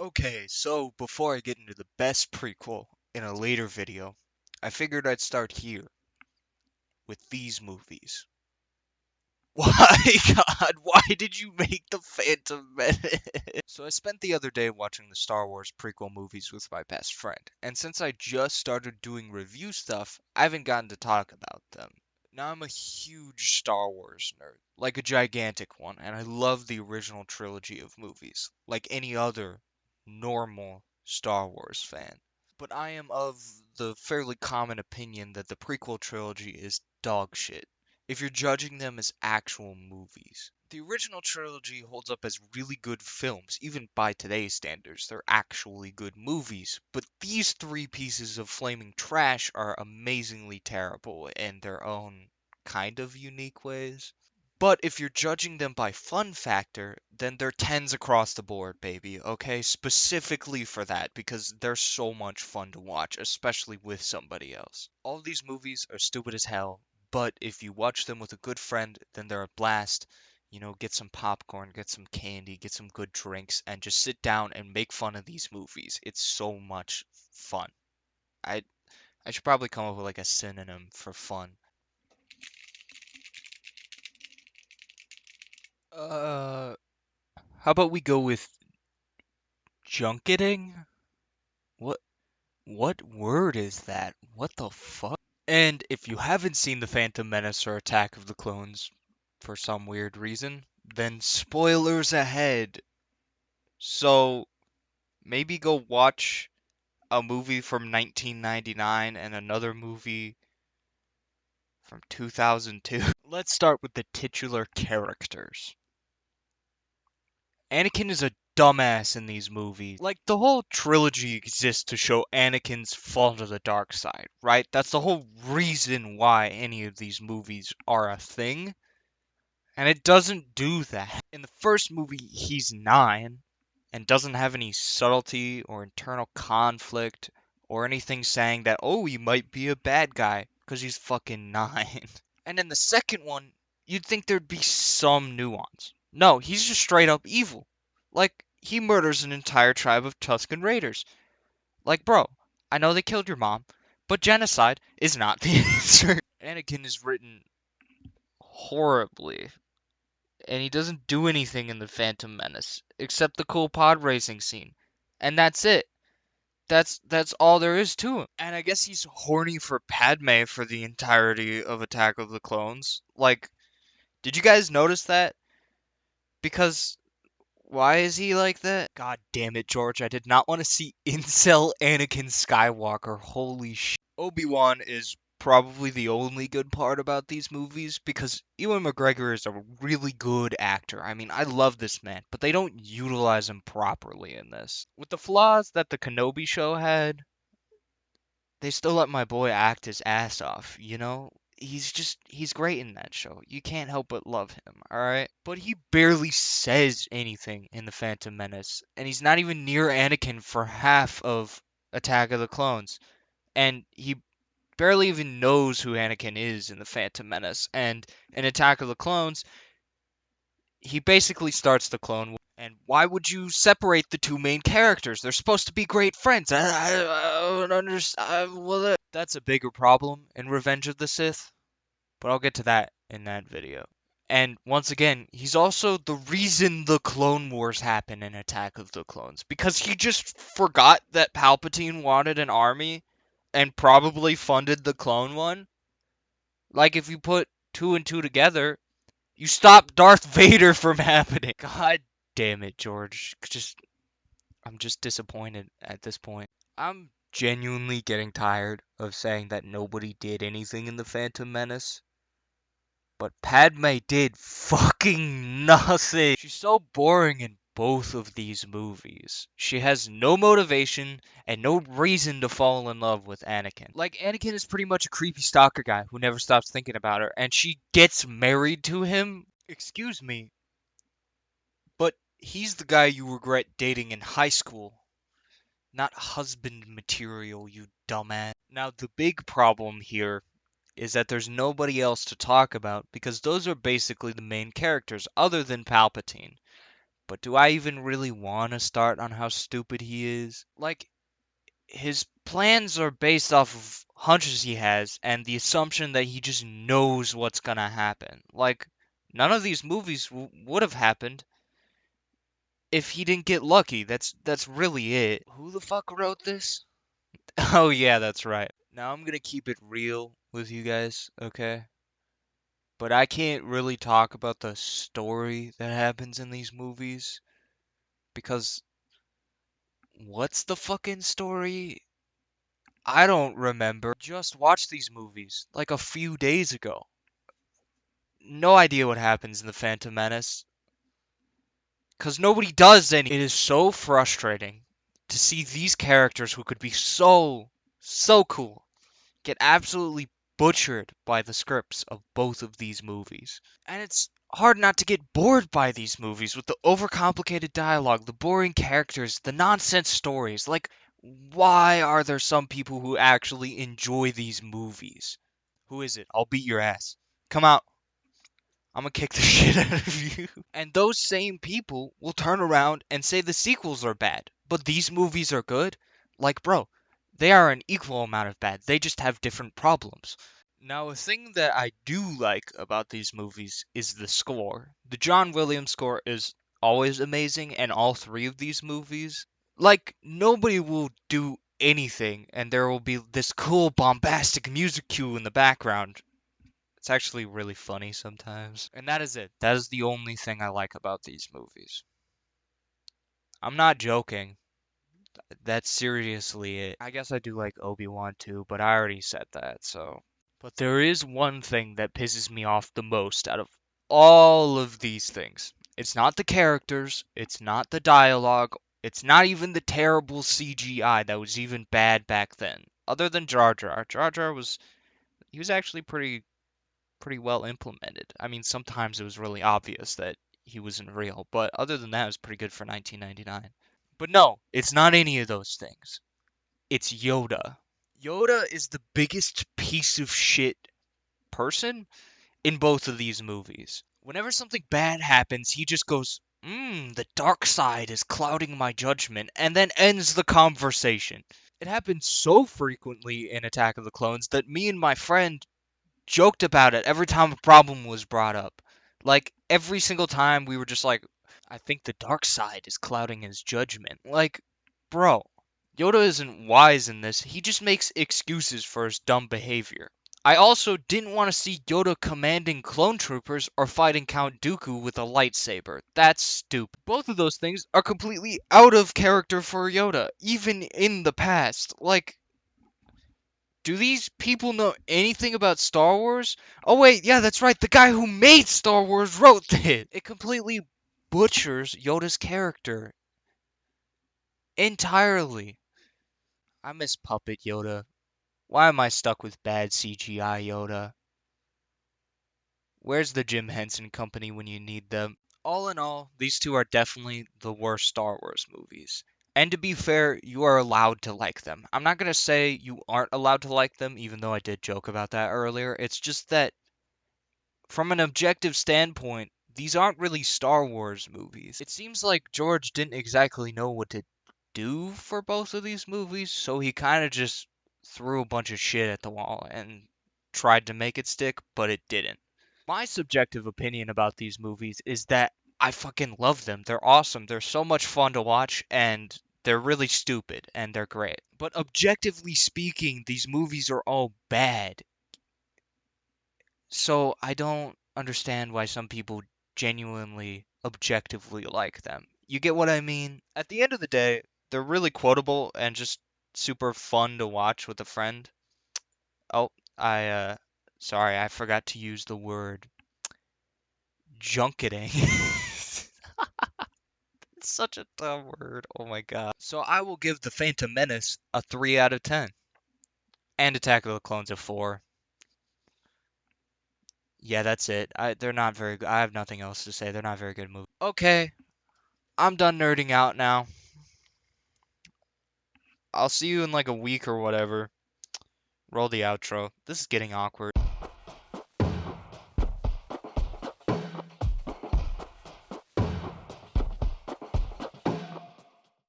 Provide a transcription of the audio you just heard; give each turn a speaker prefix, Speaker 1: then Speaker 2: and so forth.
Speaker 1: Okay, so before I get into the best prequel in a later video, I figured I'd start here with these movies. Why, God, why did you make the Phantom Menace? So I spent the other day watching the Star Wars prequel movies with my best friend, and since I just started doing review stuff, I haven't gotten to talk about them. Now I'm a huge Star Wars nerd, like a gigantic one, and I love the original trilogy of movies, like any other normal Star Wars fan. But I am of the fairly common opinion that the prequel trilogy is dog shit, if you're judging them as actual movies. The original trilogy holds up as really good films, even by today's standards. They're actually good movies. But these three pieces of flaming trash are amazingly terrible in their own kind of unique ways. But if you're judging them by fun factor, then they're tens across the board, baby, okay? Specifically for that, because they're so much fun to watch, especially with somebody else. All of these movies are stupid as hell, but if you watch them with a good friend, then they're a blast. You know, get some popcorn, get some candy, get some good drinks, and just sit down and make fun of these movies. It's so much fun. I I should probably come up with like a synonym for fun. Uh, how about we go with junketing? What what word is that? What the fuck? And if you haven't seen The Phantom Menace or Attack of the Clones for some weird reason, then spoilers ahead. So maybe go watch a movie from 1999 and another movie from 2002. Let's start with the titular characters. Anakin is a dumbass in these movies. Like, the whole trilogy exists to show Anakin's fall to the dark side, right? That's the whole reason why any of these movies are a thing. And it doesn't do that. In the first movie, he's 9 and doesn't have any subtlety or internal conflict or anything saying that, oh, he might be a bad guy because he's fucking 9. And in the second one, you'd think there'd be some nuance. No, he's just straight up evil. Like, he murders an entire tribe of Tusken Raiders. Like, bro, I know they killed your mom, but genocide is not the answer. Anakin is written horribly, and he doesn't do anything in the Phantom Menace except the cool pod racing scene. And that's it. That's all there is to him. And I guess he's horny for Padme for the entirety of Attack of the Clones. Like, did you guys notice that? Because why is he like that? God damn it, George. I did not want to see incel Anakin Skywalker. Holy shit. Obi-Wan is probably the only good part about these movies because Ewan McGregor is a really good actor. I mean, I love this man, but they don't utilize him properly in this. With the flaws that the Kenobi show had, they still let my boy act his ass off, you know? He's great in that show. You can't help but love him, alright? But he barely says anything in The Phantom Menace, and he's not even near Anakin for half of Attack of the Clones. And he barely even knows who Anakin is in The Phantom Menace. And in Attack of the Clones, he basically starts the Clone Wars. And why would you separate the two main characters? They're supposed to be great friends. I don't understand. Well, that's a bigger problem in Revenge of the Sith, but I'll get to that in that video. And once again, he's also the reason the Clone Wars happen in Attack of the Clones. Because he just forgot that Palpatine wanted an army and probably funded the clone one. Like, if you put two and two together, you stop Darth Vader from happening. God damn it, George. I'm just disappointed at this point. I'm genuinely getting tired of saying that nobody did anything in the Phantom Menace. But Padme did fucking nothing. She's so boring in both of these movies. She has no motivation and no reason to fall in love with Anakin. Like, Anakin is pretty much a creepy stalker guy who never stops thinking about her, and she gets married to him. Excuse me, but he's the guy you regret dating in high school, not husband material, you dumbass. Now, the big problem here is that there's nobody else to talk about because those are basically the main characters other than Palpatine. But do I even really want to start on how stupid he is? Like, his plans are based off of hunches he has and the assumption that he just knows what's gonna happen. Like, none of these movies would have happened if he didn't get lucky. That's really it. Who the fuck wrote this? Oh yeah, that's right. Now I'm gonna keep it real with you guys, okay? But I can't really talk about the story that happens in these movies because what's the fucking story? I don't remember. Just watched these movies like a few days ago. No idea what happens in the Phantom Menace because nobody does any. It is so frustrating to see these characters who could be so cool get absolutely butchered by the scripts of both of these movies. And it's hard not to get bored by these movies with the overcomplicated dialogue, the boring characters, the nonsense stories. Like, why are there some people who actually enjoy these movies? Who is it? I'll beat your ass. Come out. I'm gonna kick the shit out of you. And those same people will turn around and say the sequels are bad, but these movies are good? Like, bro, they are an equal amount of bad. They just have different problems. Now, a thing that I do like about these movies is the score. The John Williams score is always amazing in all three of these movies. Like, nobody will do anything, and there will be this cool, bombastic music cue in the background. It's actually really funny sometimes. And that is it. That is the only thing I like about these movies. I'm not joking. That's seriously it. I guess I do like Obi-Wan too, but I already said that, so. But there is one thing that pisses me off the most out of all of these things. It's not the characters, it's not the dialogue, it's not even the terrible CGI that was even bad back then. Other than Jar Jar. Jar Jar was he was actually pretty well implemented. I mean, sometimes it was really obvious that he wasn't real, but other than that, it was pretty good for 1999. But no, it's not any of those things. It's Yoda. Yoda is the biggest piece of shit person in both of these movies. Whenever something bad happens, he just goes, the dark side is clouding my judgment, and then ends the conversation. It happens so frequently in Attack of the Clones that me and my friend joked about it every time a problem was brought up. Like, every single time we were just like, I think the dark side is clouding his judgment. Like, bro, Yoda isn't wise in this, he just makes excuses for his dumb behavior. I also didn't want to see Yoda commanding clone troopers or fighting Count Dooku with a lightsaber. That's stupid. Both of those things are completely out of character for Yoda, even in the past. Like, do these people know anything about Star Wars? Oh wait, yeah, that's right. The guy who made Star Wars wrote it. It completely butchers Yoda's character entirely. I miss Puppet Yoda. Why am I stuck with bad CGI Yoda? Where's the Jim Henson Company when you need them? All in all, these two are definitely the worst Star Wars movies. And to be fair, you are allowed to like them. I'm not going to say you aren't allowed to like them, even though I did joke about that earlier. It's just that from an objective standpoint, these aren't really Star Wars movies. It seems like George didn't exactly know what to do for both of these movies, so he kind of just threw a bunch of shit at the wall and tried to make it stick, but it didn't. My subjective opinion about these movies is that I fucking love them. They're awesome. They're so much fun to watch, and they're really stupid, and they're great. But objectively speaking, these movies are all bad. So I don't understand why some people genuinely, objectively like them. You get what I mean? At the end of the day, they're really quotable and just super fun to watch with a friend. Oh, sorry, I forgot to use the word junketing. It's such a dumb word. Oh my god. So I will give The Phantom Menace a 3 out of 10. And Attack of the Clones a 4. Yeah, that's it. They're not very good. I have nothing else to say. They're not very good movies. Okay, I'm done nerding out now. I'll see you in like a week or whatever. Roll the outro. This is getting awkward.